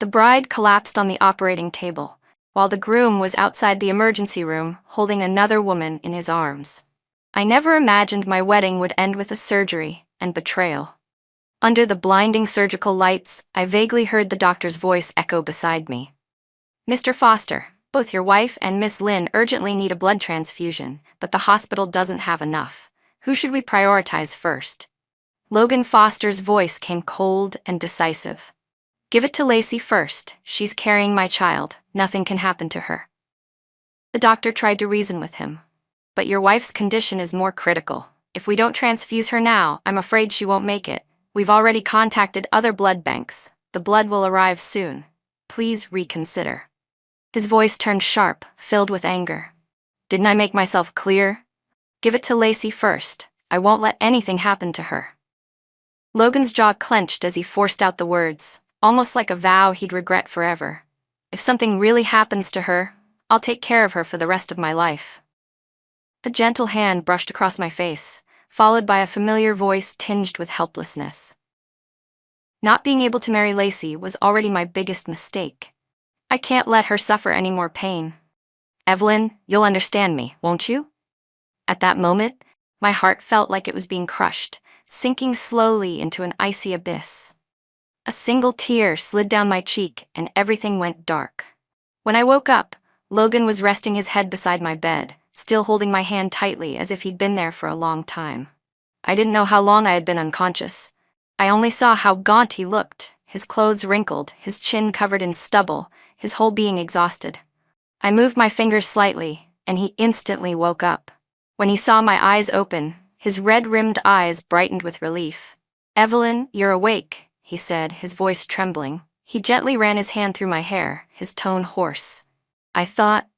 The bride collapsed on the operating table, while the groom was outside the emergency room holding another woman in his arms. I never imagined my wedding would end with a surgery and betrayal. Under the blinding surgical lights, I vaguely heard the doctor's voice echo beside me. "Mr. Foster, both your wife and Miss Lynn urgently need a blood transfusion, but the hospital doesn't have enough. Who should we prioritize first?" Logan Foster's voice came cold and decisive. "Give it to Lacey first. She's carrying my child. Nothing can happen to her." The doctor tried to reason with him. "But your wife's condition is more critical. If we don't transfuse her now, I'm afraid she won't make it. We've already contacted other blood banks. The blood will arrive soon. Please reconsider." His voice turned sharp, filled with anger. "Didn't I make myself clear? Give it to Lacey first. I won't let anything happen to her." Logan's jaw clenched as he forced out the words, almost like a vow he'd regret forever. "If something really happens to her, I'll take care of her for the rest of my life." A gentle hand brushed across my face, followed by a familiar voice tinged with helplessness. Not being able to marry Lacey was already my biggest mistake. I can't let her suffer any more pain. "Evelyn, you'll understand me, won't you?" At that moment, my heart felt like it was being crushed, sinking slowly into an icy abyss. A single tear slid down my cheek and everything went dark. When I woke up, Logan was resting his head beside my bed, still holding my hand tightly as if he'd been there for a long time. I didn't know how long I had been unconscious. I only saw how gaunt he looked, his clothes wrinkled, his chin covered in stubble, his whole being exhausted. I moved my fingers slightly, and he instantly woke up. When he saw my eyes open, his red-rimmed eyes brightened with relief. "Evelyn, you're awake," he said, his voice trembling. He gently ran his hand through my hair, his tone hoarse. "I thought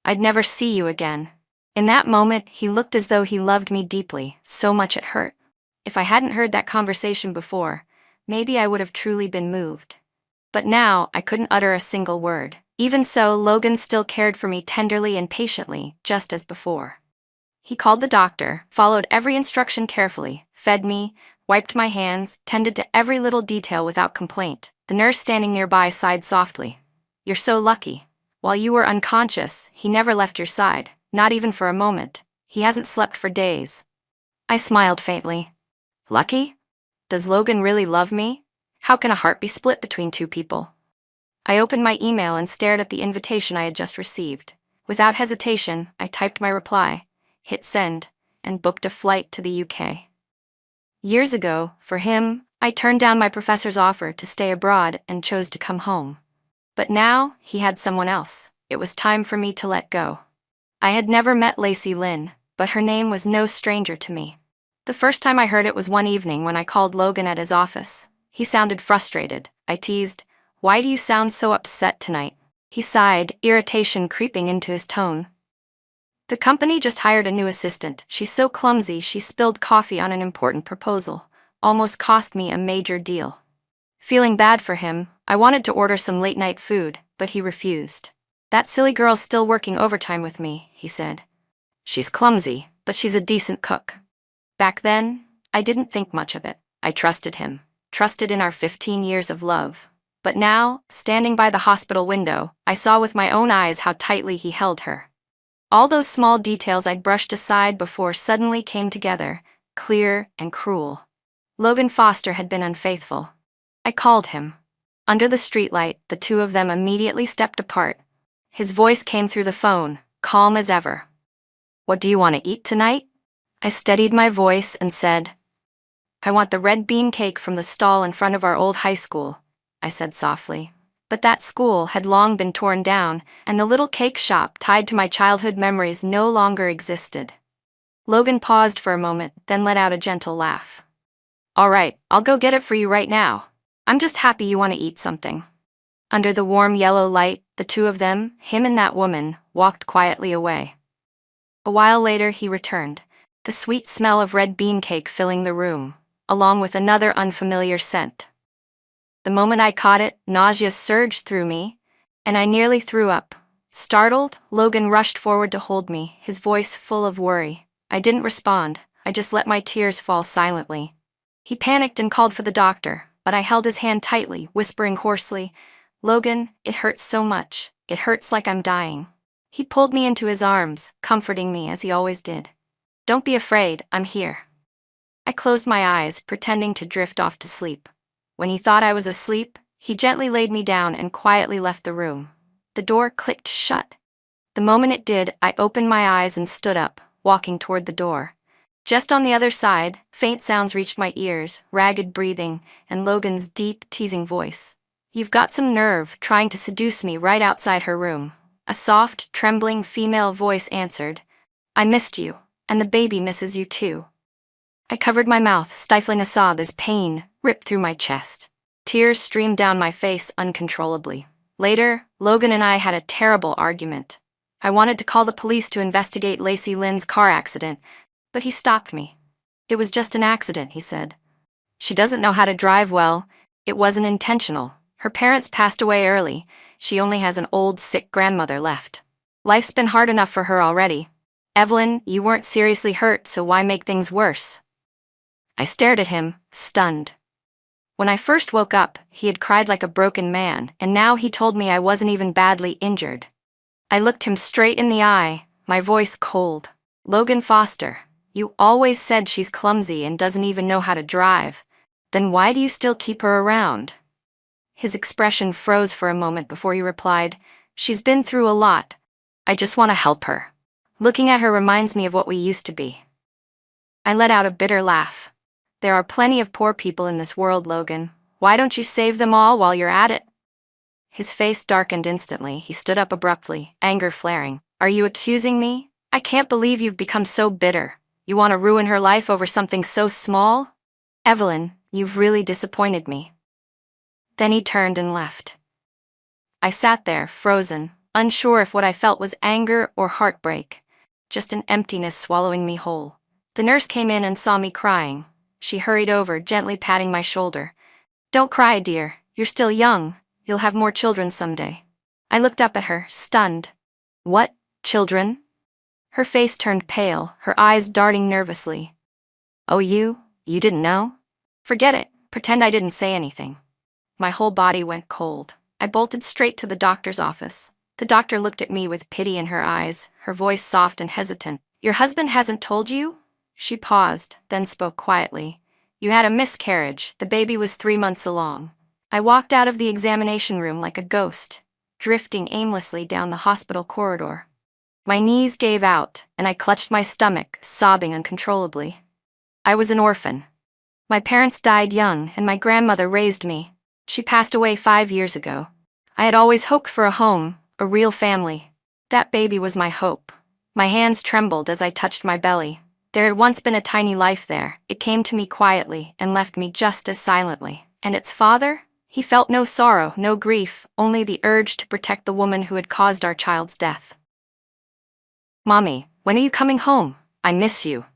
I'd never see you again." In that moment, he looked as though he loved me deeply, so much it hurt. If I hadn't heard that conversation before, maybe I would have truly been moved. But now, I couldn't utter a single word. Even so, Logan still cared for me tenderly and patiently, just as before. He called the doctor, followed every instruction carefully, fed me, wiped my hands, tended to every little detail without complaint. The nurse standing nearby sighed softly. "You're so lucky. While you were unconscious, he never left your side. Not even for a moment. He hasn't slept for days." I smiled faintly. Lucky? Does Logan really love me? How can a heart be split between two people? I opened my email and stared at the invitation I had just received. Without hesitation, I typed my reply, hit send, and booked a flight to the UK. Years ago, for him, I turned down my professor's offer to stay abroad and chose to come home. But now, he had someone else. It was time for me to let go. I had never met Lacey Lynn, but her name was no stranger to me. The first time I heard it was one evening when I called Logan at his office. He sounded frustrated. I teased, "Why do you sound so upset tonight?" He sighed, irritation creeping into his tone. "The company just hired a new assistant. She's so clumsy she spilled coffee on an important proposal. Almost cost me a major deal." Feeling bad for him, I wanted to order some late-night food, but he refused. "That silly girl's still working overtime with me," he said. "She's clumsy, but she's a decent cook." Back then, I didn't think much of it. I trusted him, trusted in our 15 years of love. But now, standing by the hospital window, I saw with my own eyes how tightly he held her. All those small details I'd brushed aside before suddenly came together, clear and cruel. Logan Foster had been unfaithful. I called him. Under the streetlight, the two of them immediately stepped apart. His voice came through the phone, calm as ever. "What do you want to eat tonight?" I steadied my voice and said, "I want the red bean cake from the stall in front of our old high school," I said softly. But that school had long been torn down, and the little cake shop tied to my childhood memories no longer existed. Logan paused for a moment, then let out a gentle laugh. "All right, I'll go get it for you right now. I'm just happy you want to eat something." Under the warm yellow light, the two of them, him and that woman, walked quietly away. A while later he returned, the sweet smell of red bean cake filling the room, along with another unfamiliar scent. The moment I caught it, nausea surged through me, and I nearly threw up. Startled, Logan rushed forward to hold me, his voice full of worry. I didn't respond, I just let my tears fall silently. He panicked and called for the doctor, but I held his hand tightly, whispering hoarsely, "Logan, it hurts so much. It hurts like I'm dying." He pulled me into his arms, comforting me as he always did. "Don't be afraid, I'm here." I closed my eyes, pretending to drift off to sleep. When he thought I was asleep, he gently laid me down and quietly left the room. The door clicked shut. The moment it did, I opened my eyes and stood up, walking toward the door. Just on the other side, faint sounds reached my ears, ragged breathing, and Logan's deep, teasing voice. "You've got some nerve, trying to seduce me right outside her room." A soft, trembling female voice answered. "I missed you, and the baby misses you too." I covered my mouth, stifling a sob as pain ripped through my chest. Tears streamed down my face uncontrollably. Later, Logan and I had a terrible argument. I wanted to call the police to investigate Lacey Lynn's car accident, but he stopped me. "It was just an accident," he said. "She doesn't know how to drive well. It wasn't intentional. Her parents passed away early. She only has an old, sick grandmother left. Life's been hard enough for her already. Evelyn, you weren't seriously hurt, so why make things worse?" I stared at him, stunned. When I first woke up, he had cried like a broken man, and now he told me I wasn't even badly injured. I looked him straight in the eye, my voice cold. "Logan Foster, you always said she's clumsy and doesn't even know how to drive. Then why do you still keep her around?" His expression froze for a moment before he replied, "She's been through a lot. I just want to help her. Looking at her reminds me of what we used to be." I let out a bitter laugh. "There are plenty of poor people in this world, Logan. Why don't you save them all while you're at it?" His face darkened instantly. He stood up abruptly, anger flaring. "Are you accusing me? I can't believe you've become so bitter. You want to ruin her life over something so small? Evelyn, you've really disappointed me." Then he turned and left. I sat there, frozen, unsure if what I felt was anger or heartbreak, just an emptiness swallowing me whole. The nurse came in and saw me crying. She hurried over, gently patting my shoulder. "Don't cry, dear. You're still young. You'll have more children someday." I looked up at her, stunned. "What? Children?" Her face turned pale, her eyes darting nervously. "Oh, you didn't know? Forget it. Pretend I didn't say anything." My whole body went cold. I bolted straight to the doctor's office. The doctor looked at me with pity in her eyes, her voice soft and hesitant. "Your husband hasn't told you?" She paused, then spoke quietly. "You had a miscarriage. The baby was 3 months along." I walked out of the examination room like a ghost, drifting aimlessly down the hospital corridor. My knees gave out, and I clutched my stomach, sobbing uncontrollably. I was an orphan. My parents died young, and my grandmother raised me. She passed away 5 years ago. I had always hoped for a home, a real family. That baby was my hope. My hands trembled as I touched my belly. There had once been a tiny life there. It came to me quietly and left me just as silently. And its father? He felt no sorrow, no grief, only the urge to protect the woman who had caused our child's death. "Mommy, when are you coming home? I miss you."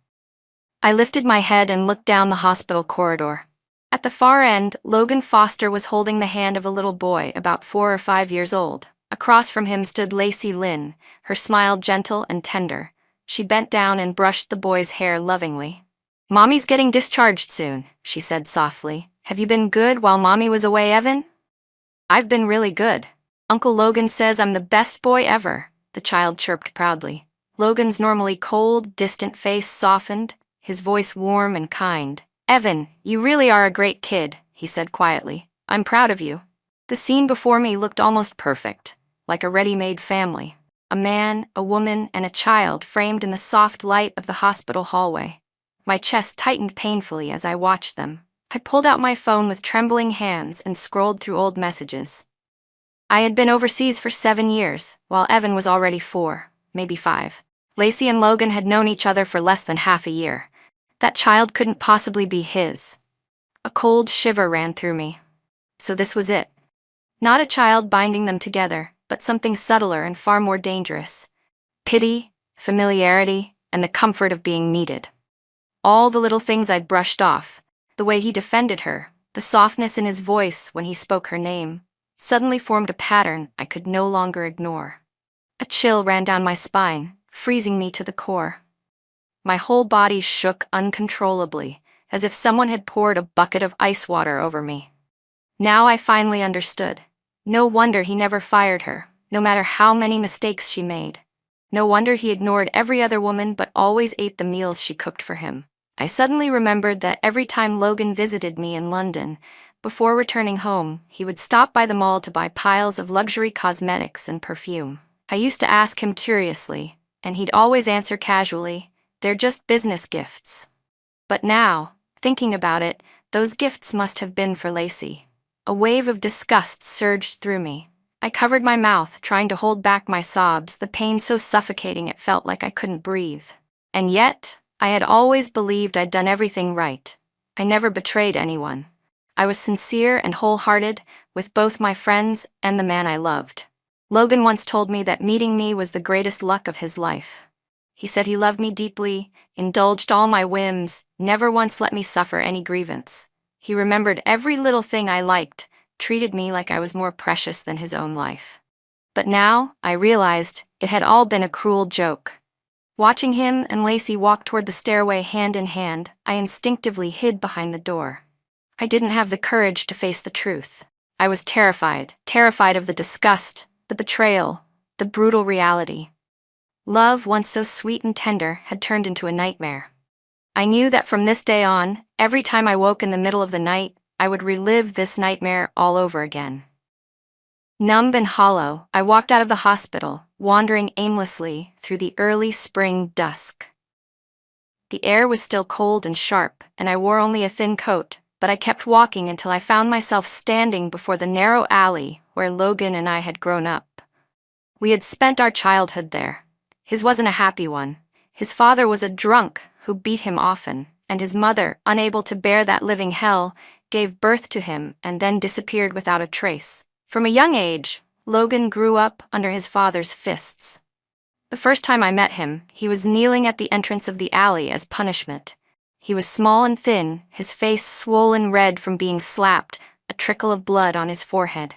I lifted my head and looked down the hospital corridor. At the far end, Logan Foster was holding the hand of a little boy about 4 or 5 years old. Across from him stood Lacey Lynn, her smile gentle and tender. She bent down and brushed the boy's hair lovingly. "Mommy's getting discharged soon," she said softly. "Have you been good while Mommy was away, Evan?" "I've been really good. Uncle Logan says I'm the best boy ever," the child chirped proudly. Logan's normally cold, distant face softened, his voice warm and kind. "Evan, you really are a great kid," he said quietly. "I'm proud of you." The scene before me looked almost perfect, like a ready-made family. A man, a woman, and a child framed in the soft light of the hospital hallway. My chest tightened painfully as I watched them. I pulled out my phone with trembling hands and scrolled through old messages. I had been overseas for 7 years, while Evan was already 4, maybe 5. Lacey and Logan had known each other for less than half a year. That child couldn't possibly be his. A cold shiver ran through me. So this was it. Not a child binding them together, but something subtler and far more dangerous. Pity, familiarity, and the comfort of being needed. All the little things I'd brushed off, the way he defended her, the softness in his voice when he spoke her name, suddenly formed a pattern I could no longer ignore. A chill ran down my spine, freezing me to the core. My whole body shook uncontrollably, as if someone had poured a bucket of ice water over me. Now I finally understood. No wonder he never fired her, no matter how many mistakes she made. No wonder he ignored every other woman but always ate the meals she cooked for him. I suddenly remembered that every time Logan visited me in London, before returning home, he would stop by the mall to buy piles of luxury cosmetics and perfume. I used to ask him curiously, and he'd always answer casually, "They're just business gifts." But now, thinking about it, those gifts must have been for Lacey. A wave of disgust surged through me. I covered my mouth, trying to hold back my sobs, the pain so suffocating it felt like I couldn't breathe. And yet, I had always believed I'd done everything right. I never betrayed anyone. I was sincere and wholehearted with both my friends and the man I loved. Logan once told me that meeting me was the greatest luck of his life. He said he loved me deeply, indulged all my whims, never once let me suffer any grievance. He remembered every little thing I liked, treated me like I was more precious than his own life. But now, I realized, it had all been a cruel joke. Watching him and Lacey walk toward the stairway hand in hand, I instinctively hid behind the door. I didn't have the courage to face the truth. I was terrified of the disgust, the betrayal, the brutal reality. Love, once so sweet and tender, had turned into a nightmare. I knew that from this day on, every time I woke in the middle of the night, I would relive this nightmare all over again. Numb and hollow, I walked out of the hospital, wandering aimlessly through the early spring dusk. The air was still cold and sharp, and I wore only a thin coat, but I kept walking until I found myself standing before the narrow alley where Logan and I had grown up. We had spent our childhood there. His wasn't a happy one. His father was a drunk who beat him often, and his mother, unable to bear that living hell, gave birth to him and then disappeared without a trace. From a young age, Logan grew up under his father's fists. The first time I met him, he was kneeling at the entrance of the alley as punishment. He was small and thin, his face swollen red from being slapped, a trickle of blood on his forehead.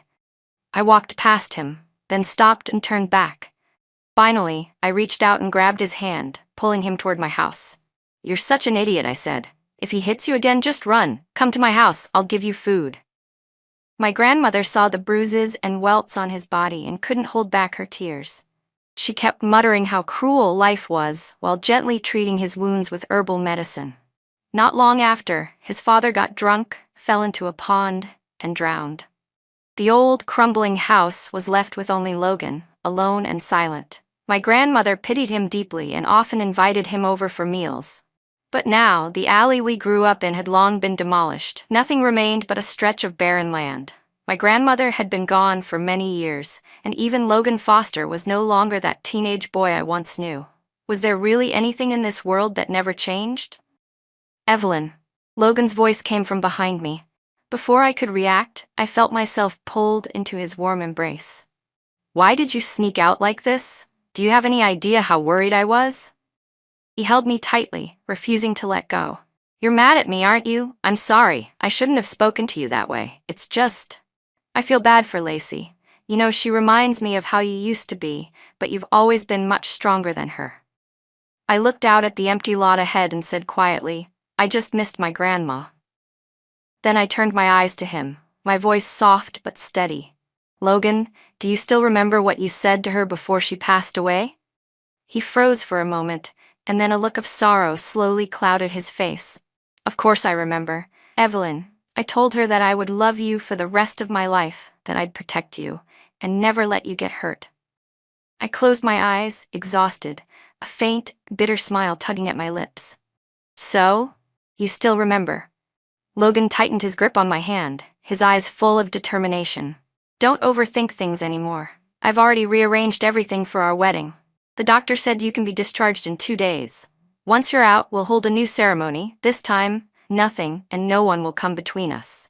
I walked past him, then stopped and turned back. Finally, I reached out and grabbed his hand, pulling him toward my house. "You're such an idiot," I said. "If he hits you again, just run. Come to my house, I'll give you food." My grandmother saw the bruises and welts on his body and couldn't hold back her tears. She kept muttering how cruel life was while gently treating his wounds with herbal medicine. Not long after, his father got drunk, fell into a pond, and drowned. The old, crumbling house was left with only Logan, alone and silent. My grandmother pitied him deeply and often invited him over for meals. But now, the alley we grew up in had long been demolished. Nothing remained but a stretch of barren land. My grandmother had been gone for many years, and even Logan Foster was no longer that teenage boy I once knew. Was there really anything in this world that never changed? "Evelyn." Logan's voice came from behind me. Before I could react, I felt myself pulled into his warm embrace. "Why did you sneak out like this? Do you have any idea how worried I was?" He held me tightly, refusing to let go. "You're mad at me, aren't you? I'm sorry. I shouldn't have spoken to you that way. It's just... I feel bad for Lacey. You know, she reminds me of how you used to be, but you've always been much stronger than her." I looked out at the empty lot ahead and said quietly, "I just missed my grandma." Then I turned my eyes to him, my voice soft but steady. "Logan, do you still remember what you said to her before she passed away?" He froze for a moment, and then a look of sorrow slowly clouded his face. "Of course I remember. Evelyn, I told her that I would love you for the rest of my life, that I'd protect you, and never let you get hurt." I closed my eyes, exhausted, a faint, bitter smile tugging at my lips. "So? You still remember?" Logan tightened his grip on my hand, his eyes full of determination. "Don't overthink things anymore. I've already rearranged everything for our wedding. The doctor said you can be discharged in 2 days. Once you're out, we'll hold a new ceremony. This time, nothing and no one will come between us."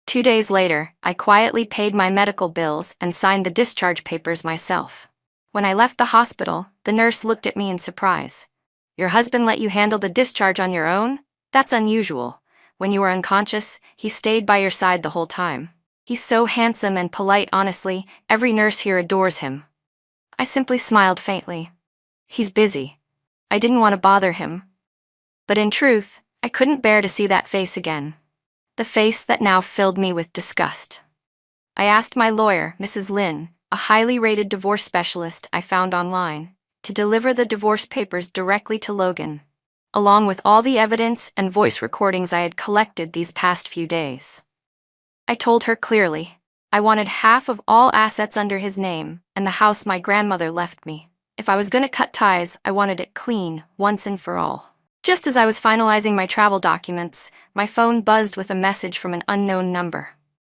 2 days later, I quietly paid my medical bills and signed the discharge papers myself. When I left the hospital, the nurse looked at me in surprise. "Your husband let you handle the discharge on your own? That's unusual. When you were unconscious, he stayed by your side the whole time. He's so handsome and polite, honestly, every nurse here adores him." I simply smiled faintly. "He's busy." I didn't want to bother him. But in truth, I couldn't bear to see that face again. The face that now filled me with disgust. I asked my lawyer, Mrs. Lin, a highly rated divorce specialist I found online, to deliver the divorce papers directly to Logan, along with all the evidence and voice recordings I had collected these past few days. I told her clearly, I wanted half of all assets under his name and the house my grandmother left me. If I was going to cut ties, I wanted it clean, once and for all. Just as I was finalizing my travel documents, my phone buzzed with a message from an unknown number.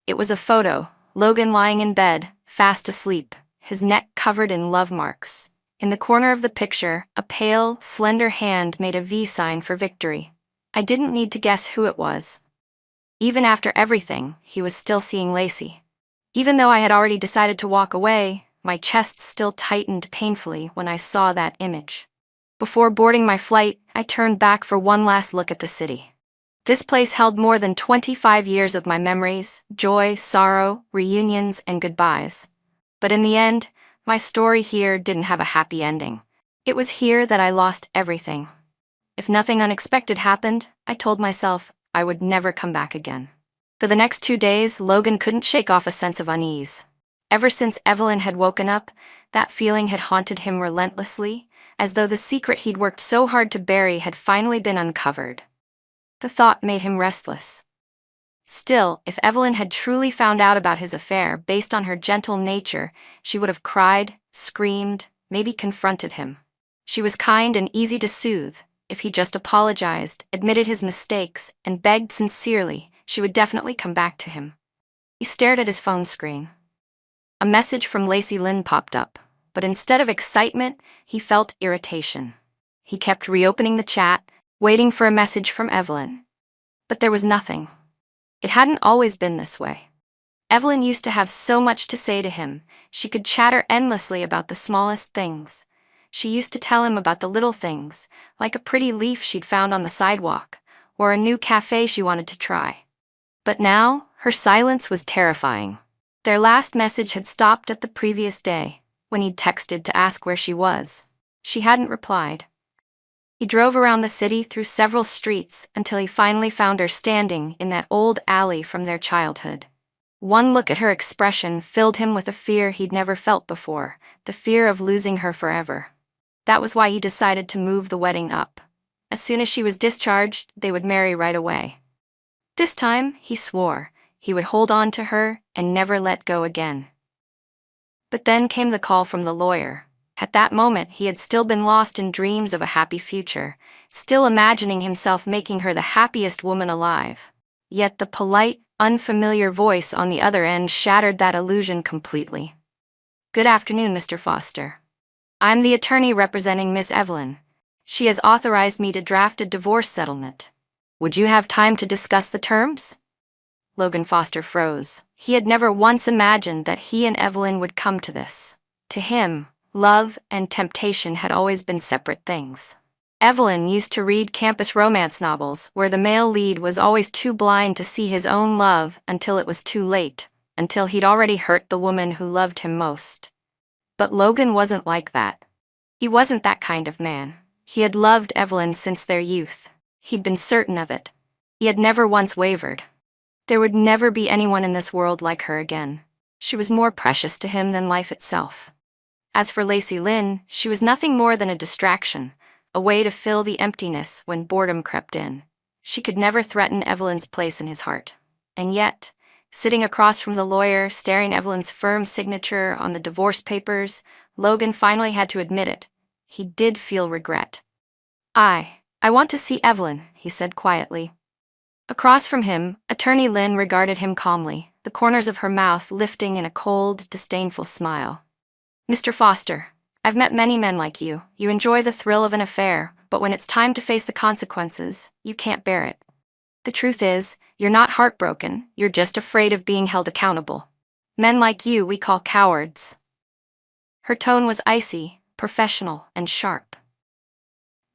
It was a photo, Logan lying in bed, fast asleep, his neck covered in love marks. In the corner of the picture, a pale, slender hand made a V sign for victory. I didn't need to guess who it was. Even after everything, he was still seeing Lacey. Even though I had already decided to walk away, my chest still tightened painfully when I saw that image. Before boarding my flight, I turned back for one last look at the city. This place held more than 25 years of my memories, joy, sorrow, reunions, and goodbyes. But in the end, my story here didn't have a happy ending. It was here that I lost everything. If nothing unexpected happened, I told myself I would never come back again. For the next 2 days, Logan couldn't shake off a sense of unease. Ever since Evelyn had woken up, that feeling had haunted him relentlessly, as though the secret he'd worked so hard to bury had finally been uncovered. The thought made him restless. Still, if Evelyn had truly found out about his affair based on her gentle nature, she would have cried, screamed, maybe confronted him. She was kind and easy to soothe. If he just apologized, admitted his mistakes, and begged sincerely, she would definitely come back to him. He stared at his phone screen. A message from Lacey Lynn popped up, but instead of excitement, he felt irritation. He kept reopening the chat, waiting for a message from Evelyn. But there was nothing. It hadn't always been this way. Evelyn used to have so much to say to him. She could chatter endlessly about the smallest things. She used to tell him about the little things, like a pretty leaf she'd found on the sidewalk, or a new cafe she wanted to try. But now, her silence was terrifying. Their last message had stopped at the previous day, when he'd texted to ask where she was. She hadn't replied. He drove around the city through several streets until he finally found her standing in that old alley from their childhood. One look at her expression filled him with a fear he'd never felt before, the fear of losing her forever. That was why he decided to move the wedding up. As soon as she was discharged, they would marry right away. This time, he swore, he would hold on to her and never let go again. But then came the call from the lawyer. At that moment, he had still been lost in dreams of a happy future, still imagining himself making her the happiest woman alive. Yet the polite, unfamiliar voice on the other end shattered that illusion completely. "Good afternoon, Mr. Foster. I'm the attorney representing Miss Evelyn. She has authorized me to draft a divorce settlement. Would you have time to discuss the terms?" Logan Foster froze. He had never once imagined that he and Evelyn would come to this. To him, love and temptation had always been separate things. Evelyn used to read campus romance novels where the male lead was always too blind to see his own love until it was too late, until he'd already hurt the woman who loved him most. But Logan wasn't like that. He wasn't that kind of man. He had loved Evelyn since their youth. He'd been certain of it. He had never once wavered. There would never be anyone in this world like her again. She was more precious to him than life itself. As for Lacey Lynn, she was nothing more than a distraction, a way to fill the emptiness when boredom crept in. She could never threaten Evelyn's place in his heart. And yet, sitting across from the lawyer, staring at Evelyn's firm signature on the divorce papers, Logan finally had to admit it. He did feel regret. I want to see Evelyn," he said quietly. Across from him, Attorney Lynn regarded him calmly, the corners of her mouth lifting in a cold, disdainful smile. "Mr. Foster, I've met many men like you. You enjoy the thrill of an affair, but when it's time to face the consequences, you can't bear it. The truth is, you're not heartbroken, you're just afraid of being held accountable. Men like you we call cowards." Her tone was icy, professional, and sharp.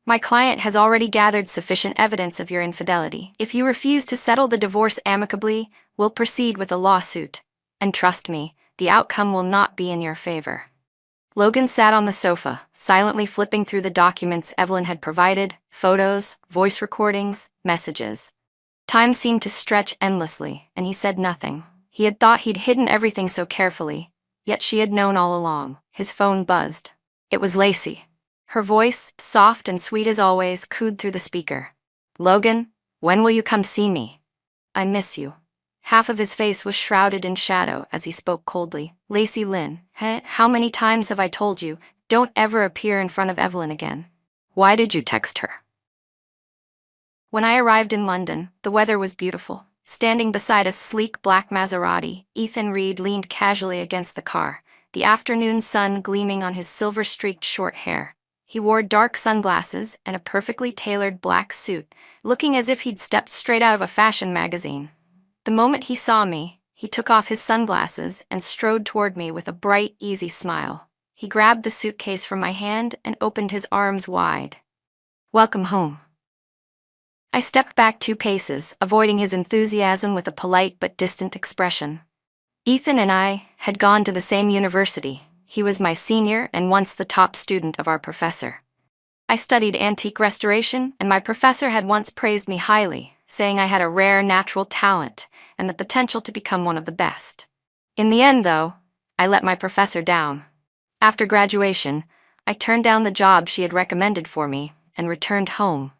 "My client has already gathered sufficient evidence of your infidelity. If you refuse to settle the divorce amicably, we'll proceed with a lawsuit. And trust me, the outcome will not be in your favor." Logan sat on the sofa, silently flipping through the documents Evelyn had provided, photos, voice recordings, messages. Time seemed to stretch endlessly, and he said nothing. He had thought he'd hidden everything so carefully, yet she had known all along. His phone buzzed. It was Lacey. Her voice, soft and sweet as always, cooed through the speaker. "Logan, when will you come see me? I miss you." Half of his face was shrouded in shadow as he spoke coldly. "Lacey Lynn, how many times have I told you, don't ever appear in front of Evelyn again? Why did you text her?" When I arrived in London, the weather was beautiful. Standing beside a sleek black Maserati, Ethan Reed leaned casually against the car, the afternoon sun gleaming on his silver-streaked short hair. He wore dark sunglasses and a perfectly tailored black suit, looking as if he'd stepped straight out of a fashion magazine. The moment he saw me, he took off his sunglasses and strode toward me with a bright, easy smile. He grabbed the suitcase from my hand and opened his arms wide. "Welcome home." I stepped back 2 paces, avoiding his enthusiasm with a polite but distant expression. Ethan and I had gone to the same university. He was my senior and once the top student of our professor. I studied antique restoration, and my professor had once praised me highly, saying I had a rare natural talent and the potential to become one of the best. In the end, though, I let my professor down. After graduation, I turned down the job she had recommended for me and returned home,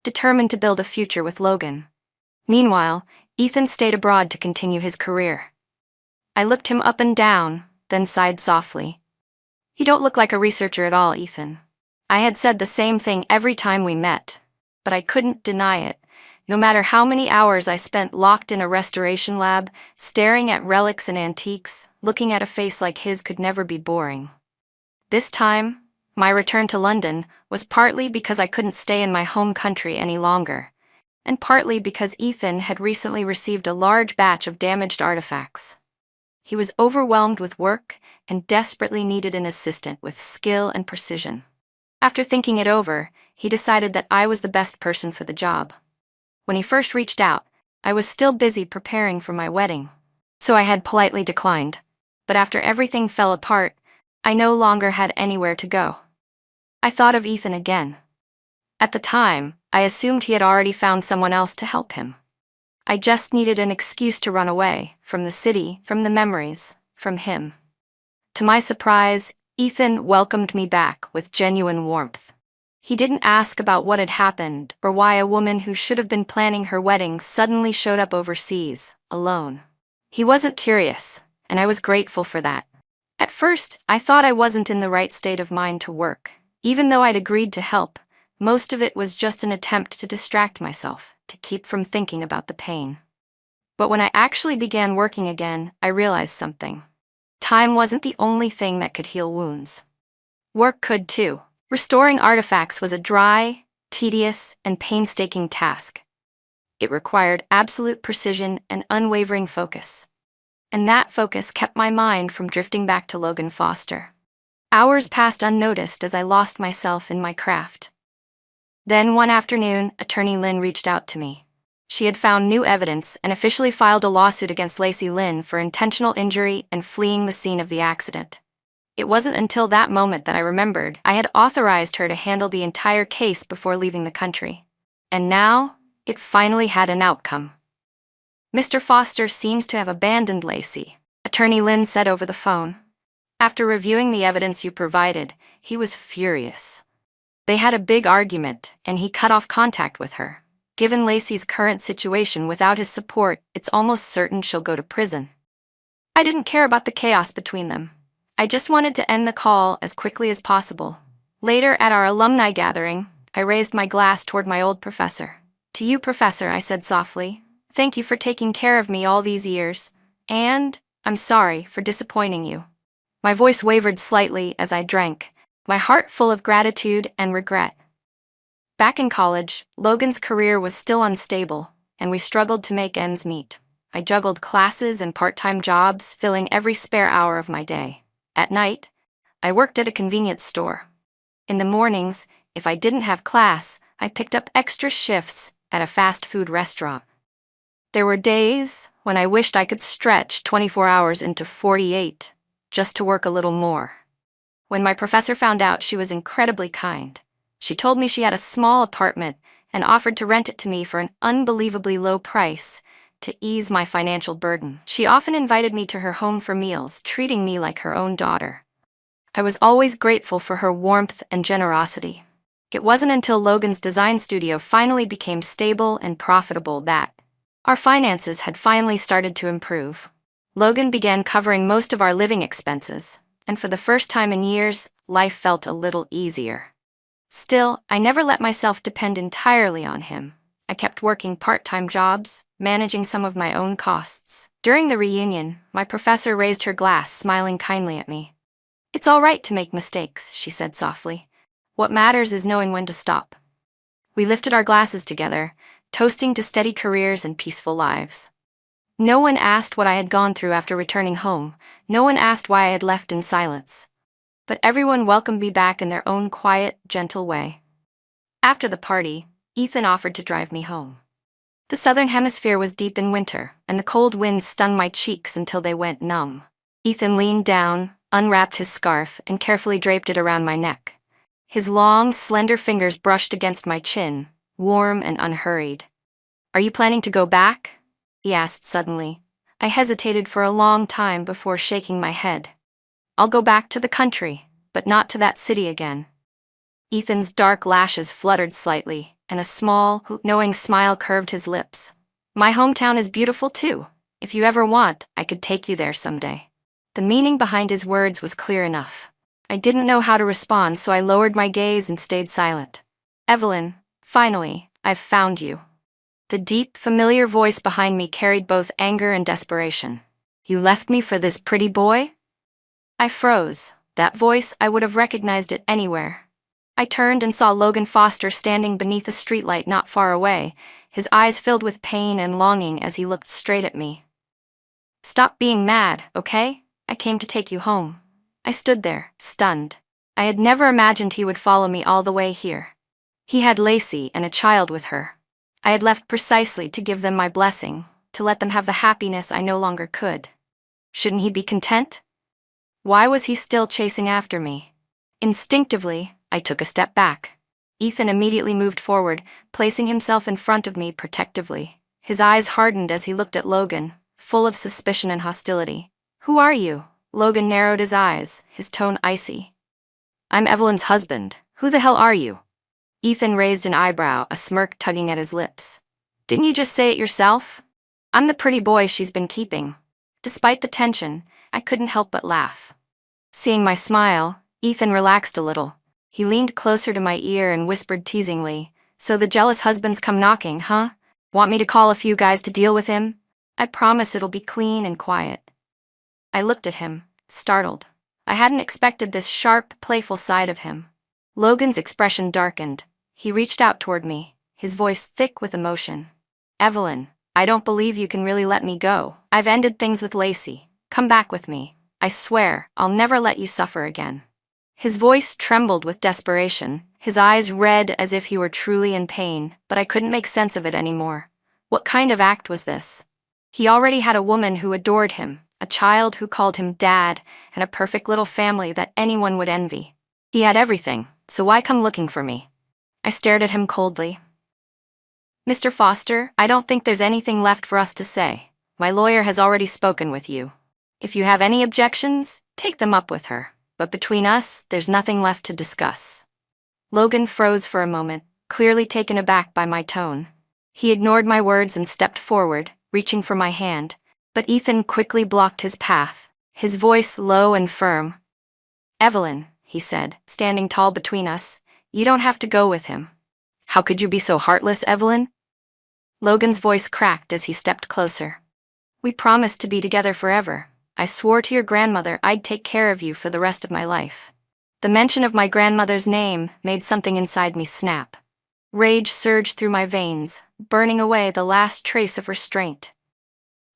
determined to build a future with Logan. Meanwhile, Ethan stayed abroad to continue his career. I looked him up and down, then sighed softly. "You don't look like a researcher at all, Ethan." I had said the same thing every time we met, but I couldn't deny it. No matter how many hours I spent locked in a restoration lab, staring at relics and antiques, looking at a face like his could never be boring. This time, my return to London was partly because I couldn't stay in my home country any longer, and partly because Ethan had recently received a large batch of damaged artifacts. He was overwhelmed with work and desperately needed an assistant with skill and precision. After thinking it over, he decided that I was the best person for the job. When he first reached out, I was still busy preparing for my wedding, so I had politely declined. But after everything fell apart, I no longer had anywhere to go. I thought of Ethan again. At the time, I assumed he had already found someone else to help him. I just needed an excuse to run away, from the city, from the memories, from him. To my surprise, Ethan welcomed me back with genuine warmth. He didn't ask about what had happened or why a woman who should have been planning her wedding suddenly showed up overseas, alone. He wasn't curious, and I was grateful for that. At first, I thought I wasn't in the right state of mind to work. Even though I'd agreed to help, most of it was just an attempt to distract myself, to keep from thinking about the pain. But when I actually began working again, I realized something. Time wasn't the only thing that could heal wounds. Work could too. Restoring artifacts was a dry, tedious, and painstaking task. It required absolute precision and unwavering focus. And that focus kept my mind from drifting back to Logan Foster. Hours passed unnoticed as I lost myself in my craft. Then one afternoon, Attorney Lynn reached out to me. She had found new evidence and officially filed a lawsuit against Lacey Lynn for intentional injury and fleeing the scene of the accident. It wasn't until that moment that I remembered I had authorized her to handle the entire case before leaving the country. And now, it finally had an outcome. "Mr. Foster seems to have abandoned Lacey," Attorney Lynn said over the phone. "After reviewing the evidence you provided, he was furious. They had a big argument, and he cut off contact with her. Given Lacey's current situation, without his support, it's almost certain she'll go to prison." I didn't care about the chaos between them. I just wanted to end the call as quickly as possible. Later, at our alumni gathering, I raised my glass toward my old professor. "To you, Professor," I said softly. "Thank you for taking care of me all these years, and I'm sorry for disappointing you." My voice wavered slightly as I drank, my heart full of gratitude and regret. Back in college, Logan's career was still unstable, and we struggled to make ends meet. I juggled classes and part-time jobs, filling every spare hour of my day. At night, I worked at a convenience store. In the mornings, if I didn't have class, I picked up extra shifts at a fast food restaurant. There were days when I wished I could stretch 24 hours into 48, just to work a little more. When my professor found out, she was incredibly kind. She told me she had a small apartment and offered to rent it to me for an unbelievably low price, to ease my financial burden. She often invited me to her home for meals, treating me like her own daughter. I was always grateful for her warmth and generosity. It wasn't until Logan's design studio finally became stable and profitable that our finances had finally started to improve. Logan began covering most of our living expenses, and for the first time in years, life felt a little easier. Still, I never let myself depend entirely on him. I kept working part-time jobs, managing some of my own costs. During the reunion, my professor raised her glass, smiling kindly at me. "It's all right to make mistakes," she said softly. "What matters is knowing when to stop." We lifted our glasses together, toasting to steady careers and peaceful lives. No one asked what I had gone through after returning home. No one asked why I had left in silence. But everyone welcomed me back in their own quiet, gentle way. After the party, Ethan offered to drive me home. The southern hemisphere was deep in winter, and the cold winds stung my cheeks until they went numb. Ethan leaned down, unwrapped his scarf, and carefully draped it around my neck. His long, slender fingers brushed against my chin, warm and unhurried. "Are you planning to go back?" he asked suddenly. I hesitated for a long time before shaking my head. "I'll go back to the country, but not to that city again." Ethan's dark lashes fluttered slightly, and a small, knowing smile curved his lips. "My hometown is beautiful too. If you ever want, I could take you there someday." The meaning behind his words was clear enough. I didn't know how to respond, so I lowered my gaze and stayed silent. "Evelyn, finally, I've found you." The deep, familiar voice behind me carried both anger and desperation. "You left me for this pretty boy?" I froze. That voice, I would have recognized it anywhere. I turned and saw Logan Foster standing beneath a streetlight not far away, his eyes filled with pain and longing as he looked straight at me. "Stop being mad, okay? I came to take you home." I stood there, stunned. I had never imagined he would follow me all the way here. He had Lacey and a child with her. I had left precisely to give them my blessing, to let them have the happiness I no longer could. Shouldn't he be content? Why was he still chasing after me? Instinctively, I took a step back. Ethan immediately moved forward, placing himself in front of me protectively. His eyes hardened as he looked at Logan, full of suspicion and hostility. "Who are you?" Logan narrowed his eyes, his tone icy. "I'm Evelyn's husband. Who the hell are you?" Ethan raised an eyebrow, a smirk tugging at his lips. "Didn't you just say it yourself? I'm the pretty boy she's been keeping." Despite the tension, I couldn't help but laugh. Seeing my smile, Ethan relaxed a little. He leaned closer to my ear and whispered teasingly, "So the jealous husband's come knocking, huh? Want me to call a few guys to deal with him? I promise it'll be clean and quiet." I looked at him, startled. I hadn't expected this sharp, playful side of him. Logan's expression darkened. He reached out toward me, his voice thick with emotion. "Evelyn, I don't believe you can really let me go. I've ended things with Lacey. Come back with me. I swear, I'll never let you suffer again." His voice trembled with desperation, his eyes red as if he were truly in pain, but I couldn't make sense of it anymore. What kind of act was this? He already had a woman who adored him, a child who called him dad, and a perfect little family that anyone would envy. He had everything, so why come looking for me? I stared at him coldly. "Mr. Foster, I don't think there's anything left for us to say. My lawyer has already spoken with you. If you have any objections, take them up with her. But between us, there's nothing left to discuss." Logan froze for a moment, clearly taken aback by my tone. He ignored my words and stepped forward, reaching for my hand, but Ethan quickly blocked his path, his voice low and firm. "Evelyn," he said, standing tall between us, "you don't have to go with him." "How could you be so heartless, Evelyn?" Logan's voice cracked as he stepped closer. "We promised to be together forever. I swore to your grandmother I'd take care of you for the rest of my life." The mention of my grandmother's name made something inside me snap. Rage surged through my veins, burning away the last trace of restraint.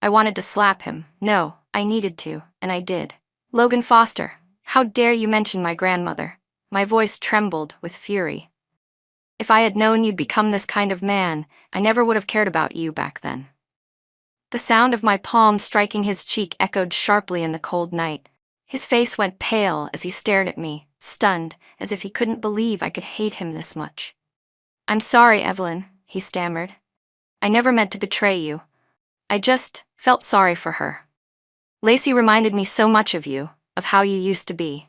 I wanted to slap him. No, I needed to, and I did. "Logan Foster, how dare you mention my grandmother?" My voice trembled with fury. "If I had known you'd become this kind of man, I never would have cared about you back then." The sound of my palm striking his cheek echoed sharply in the cold night. His face went pale as he stared at me, stunned, as if he couldn't believe I could hate him this much. "I'm sorry, Evelyn," he stammered. "I never meant to betray you." I just felt sorry for her. Lacey reminded me so much of you, of how you used to be.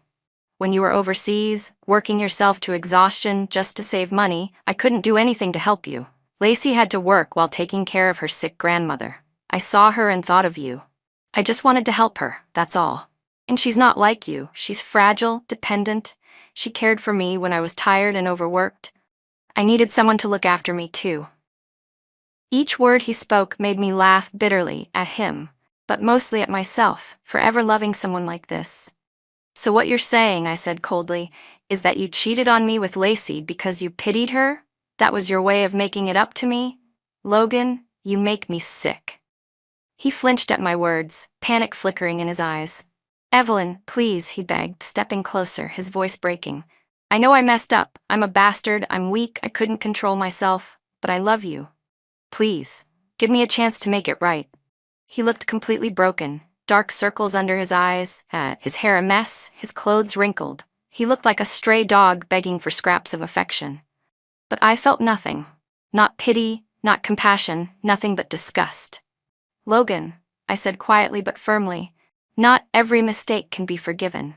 When you were overseas, working yourself to exhaustion just to save money, I couldn't do anything to help you. Lacey had to work while taking care of her sick grandmother. I saw her and thought of you. I just wanted to help her, that's all. And she's not like you. She's fragile, dependent. She cared for me when I was tired and overworked. I needed someone to look after me too. Each word he spoke made me laugh bitterly at him, but mostly at myself, for ever loving someone like this. So what you're saying, I said coldly, is that you cheated on me with Lacey because you pitied her? That was your way of making it up to me? Logan, you make me sick. He flinched at my words, panic flickering in his eyes. Evelyn, please, he begged, stepping closer, his voice breaking. I know I messed up. I'm a bastard. I'm weak. I couldn't control myself. But I love you. Please, give me a chance to make it right. He looked completely broken, dark circles under his eyes, his hair a mess, his clothes wrinkled. He looked like a stray dog begging for scraps of affection. But I felt nothing. Not pity, not compassion, nothing but disgust. Logan, I said quietly but firmly, not every mistake can be forgiven.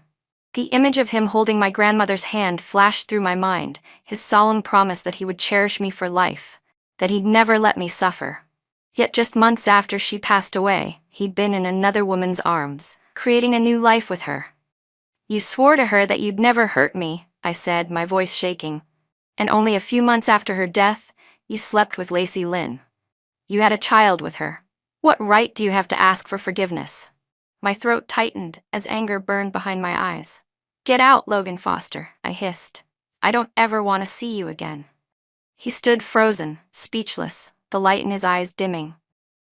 The image of him holding my grandmother's hand flashed through my mind, his solemn promise that he would cherish me for life, that he'd never let me suffer. Yet just months after she passed away, he'd been in another woman's arms, creating a new life with her. You swore to her that you'd never hurt me, I said, my voice shaking. And only a few months after her death, you slept with Lacey Lynn. You had a child with her. What right do you have to ask for forgiveness? My throat tightened as anger burned behind my eyes. Get out, Logan Foster, I hissed. I don't ever want to see you again. He stood frozen, speechless, the light in his eyes dimming.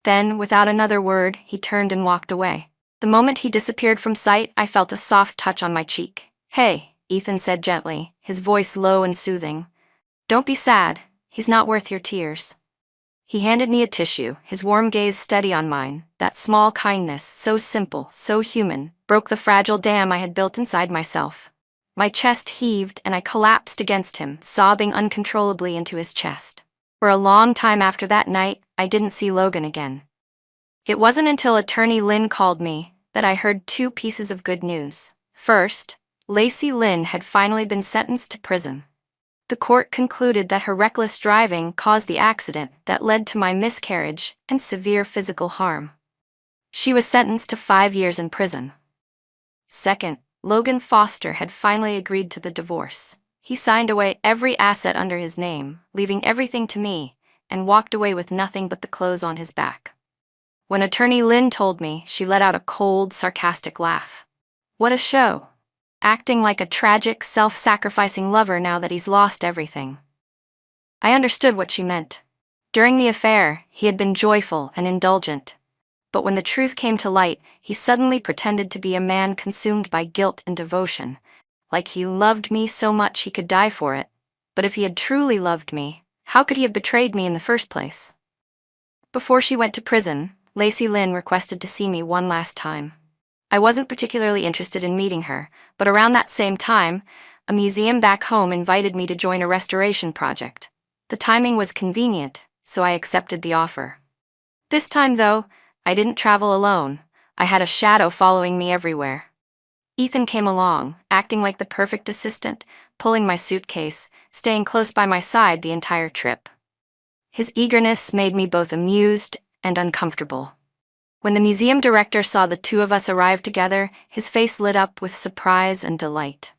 Then, without another word, he turned and walked away. The moment he disappeared from sight, I felt a soft touch on my cheek. Hey, Ethan said gently, his voice low and soothing. Don't be sad. He's not worth your tears. He handed me a tissue, his warm gaze steady on mine. That small kindness, so simple, so human, broke the fragile dam I had built inside myself. My chest heaved and I collapsed against him, sobbing uncontrollably into his chest. For a long time after that night, I didn't see Logan again. It wasn't until Attorney Lynn called me that I heard two pieces of good news. First, Lacey Lynn had finally been sentenced to prison. The court concluded that her reckless driving caused the accident that led to my miscarriage and severe physical harm. She was sentenced to 5 years in prison. Second, Logan Foster had finally agreed to the divorce. He signed away every asset under his name, leaving everything to me, and walked away with nothing but the clothes on his back. When Attorney Lynn told me, she let out a cold, sarcastic laugh. What a show! Acting like a tragic, self-sacrificing lover now that he's lost everything. I understood what she meant. During the affair, he had been joyful and indulgent. But when the truth came to light, he suddenly pretended to be a man consumed by guilt and devotion, like he loved me so much he could die for it. But if he had truly loved me, how could he have betrayed me in the first place? Before she went to prison, Lacey Lynn requested to see me one last time. I wasn't particularly interested in meeting her, but around that same time, a museum back home invited me to join a restoration project. The timing was convenient, so I accepted the offer. This time, though, I didn't travel alone. I had a shadow following me everywhere. Ethan came along, acting like the perfect assistant, pulling my suitcase, staying close by my side the entire trip. His eagerness made me both amused and uncomfortable. When the museum director saw the two of us arrive together, his face lit up with surprise and delight.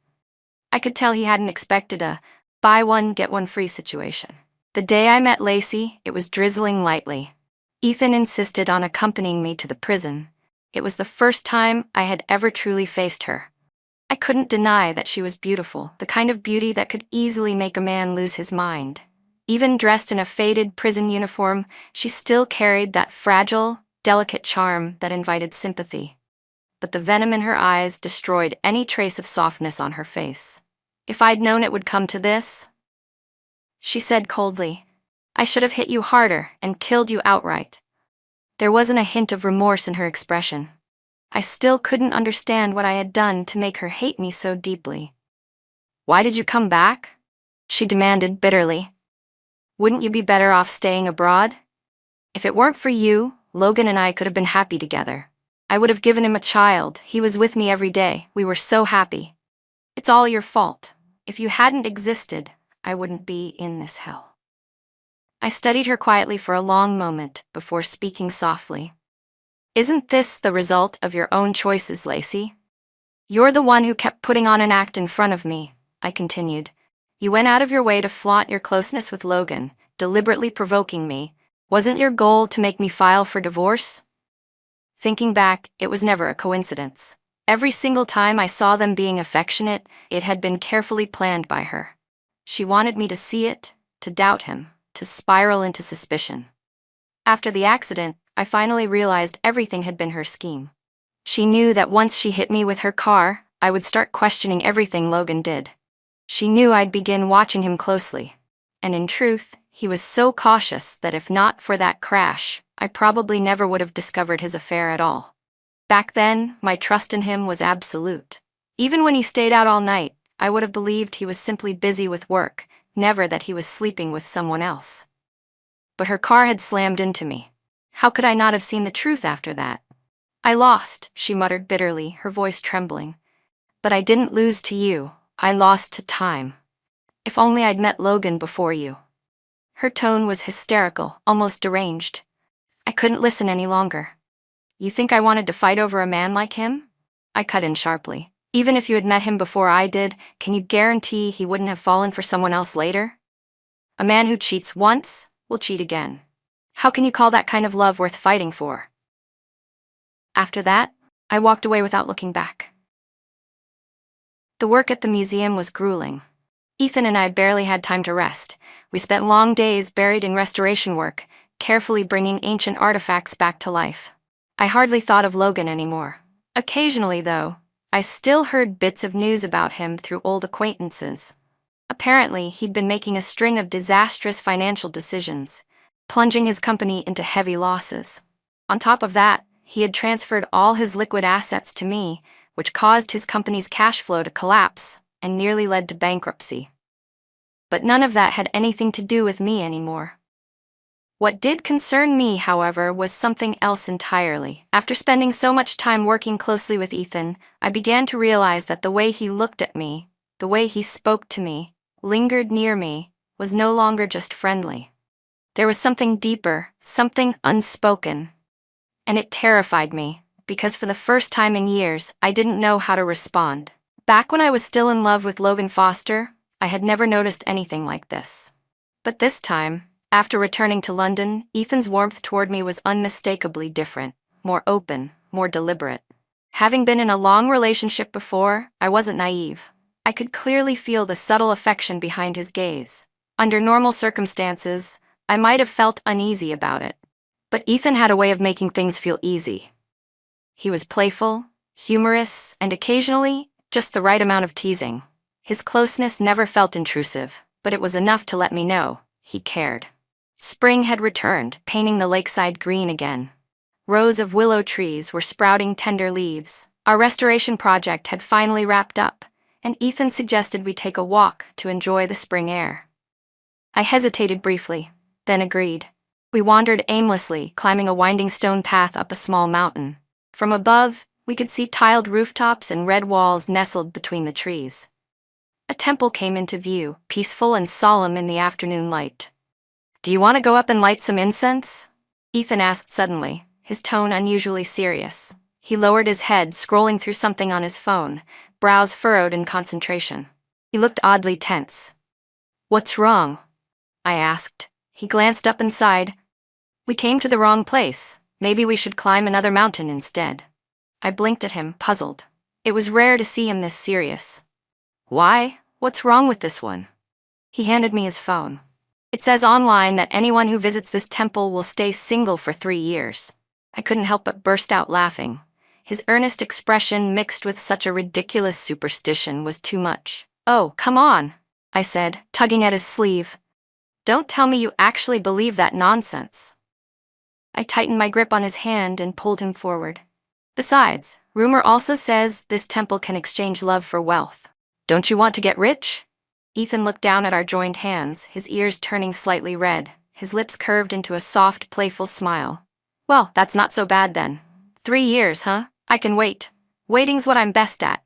I could tell he hadn't expected a buy one, get one free situation. The day I met Lacey, it was drizzling lightly. Ethan insisted on accompanying me to the prison. It was the first time I had ever truly faced her. I couldn't deny that she was beautiful, the kind of beauty that could easily make a man lose his mind. Even dressed in a faded prison uniform, she still carried that fragile, delicate charm that invited sympathy. But the venom in her eyes destroyed any trace of softness on her face. If I'd known it would come to this, she said coldly, I should have hit you harder and killed you outright. There wasn't a hint of remorse in her expression. I still couldn't understand what I had done to make her hate me so deeply. Why did you come back? She demanded bitterly. Wouldn't you be better off staying abroad? If it weren't for you, Logan and I could have been happy together. I would have given him a child. He was with me every day. We were so happy. It's all your fault. If you hadn't existed, I wouldn't be in this hell. I studied her quietly for a long moment before speaking softly. Isn't this the result of your own choices, Lacey? You're the one who kept putting on an act in front of me, I continued. You went out of your way to flaunt your closeness with Logan, deliberately provoking me. Wasn't your goal to make me file for divorce? Thinking back, it was never a coincidence. Every single time I saw them being affectionate, it had been carefully planned by her. She wanted me to see it, to doubt him, to spiral into suspicion. After the accident, I finally realized everything had been her scheme. She knew that once she hit me with her car, I would start questioning everything Logan did. She knew I'd begin watching him closely. And in truth, he was so cautious that if not for that crash, I probably never would have discovered his affair at all. Back then, my trust in him was absolute. Even when he stayed out all night, I would have believed he was simply busy with work, never that he was sleeping with someone else. But her car had slammed into me. How could I not have seen the truth after that? I lost, she muttered bitterly, her voice trembling. But I didn't lose to you. I lost to time. If only I'd met Logan before you. Her tone was hysterical, almost deranged. I couldn't listen any longer. You think I wanted to fight over a man like him? I cut in sharply. Even if you had met him before I did, can you guarantee he wouldn't have fallen for someone else later? A man who cheats once will cheat again. How can you call that kind of love worth fighting for? After that, I walked away without looking back. The work at the museum was grueling. Ethan and I barely had time to rest. We spent long days buried in restoration work, carefully bringing ancient artifacts back to life. I hardly thought of Logan anymore. Occasionally, though, I still heard bits of news about him through old acquaintances. Apparently, he'd been making a string of disastrous financial decisions, plunging his company into heavy losses. On top of that, he had transferred all his liquid assets to me, which caused his company's cash flow to collapse and nearly led to bankruptcy. But none of that had anything to do with me anymore. What did concern me, however, was something else entirely. After spending so much time working closely with Ethan, I began to realize that the way he looked at me, the way he spoke to me, lingered near me, was no longer just friendly. There was something deeper, something unspoken. And it terrified me, because for the first time in years, I didn't know how to respond. Back when I was still in love with Logan Foster, I had never noticed anything like this. But this time, after returning to London, Ethan's warmth toward me was unmistakably different, more open, more deliberate. Having been in a long relationship before, I wasn't naive. I could clearly feel the subtle affection behind his gaze. Under normal circumstances, I might have felt uneasy about it. But Ethan had a way of making things feel easy. He was playful, humorous, and occasionally, just the right amount of teasing. His closeness never felt intrusive, but it was enough to let me know he cared. Spring had returned, painting the lakeside green again. Rows of willow trees were sprouting tender leaves. Our restoration project had finally wrapped up, and Ethan suggested we take a walk to enjoy the spring air. I hesitated briefly, then agreed. We wandered aimlessly, climbing a winding stone path up a small mountain. From above, we could see tiled rooftops and red walls nestled between the trees. A temple came into view, peaceful and solemn in the afternoon light. "Do you want to go up and light some incense?" Ethan asked suddenly, his tone unusually serious. He lowered his head, scrolling through something on his phone, brows furrowed in concentration. He looked oddly tense. "What's wrong?" I asked. He glanced up and sighed. "We came to the wrong place. Maybe we should climb another mountain instead." I blinked at him, puzzled. It was rare to see him this serious. "Why? What's wrong with this one?" He handed me his phone. "It says online that anyone who visits this temple will stay single for 3 years. I couldn't help but burst out laughing. His earnest expression mixed with such a ridiculous superstition was too much. "Oh, come on," I said, tugging at his sleeve. "Don't tell me you actually believe that nonsense." I tightened my grip on his hand and pulled him forward. "Besides, rumor also says this temple can exchange love for wealth. Don't you want to get rich?" Ethan looked down at our joined hands, his ears turning slightly red, his lips curved into a soft, playful smile. Well, that's not so bad then. 3 years, huh? I can wait. Waiting's what I'm best at.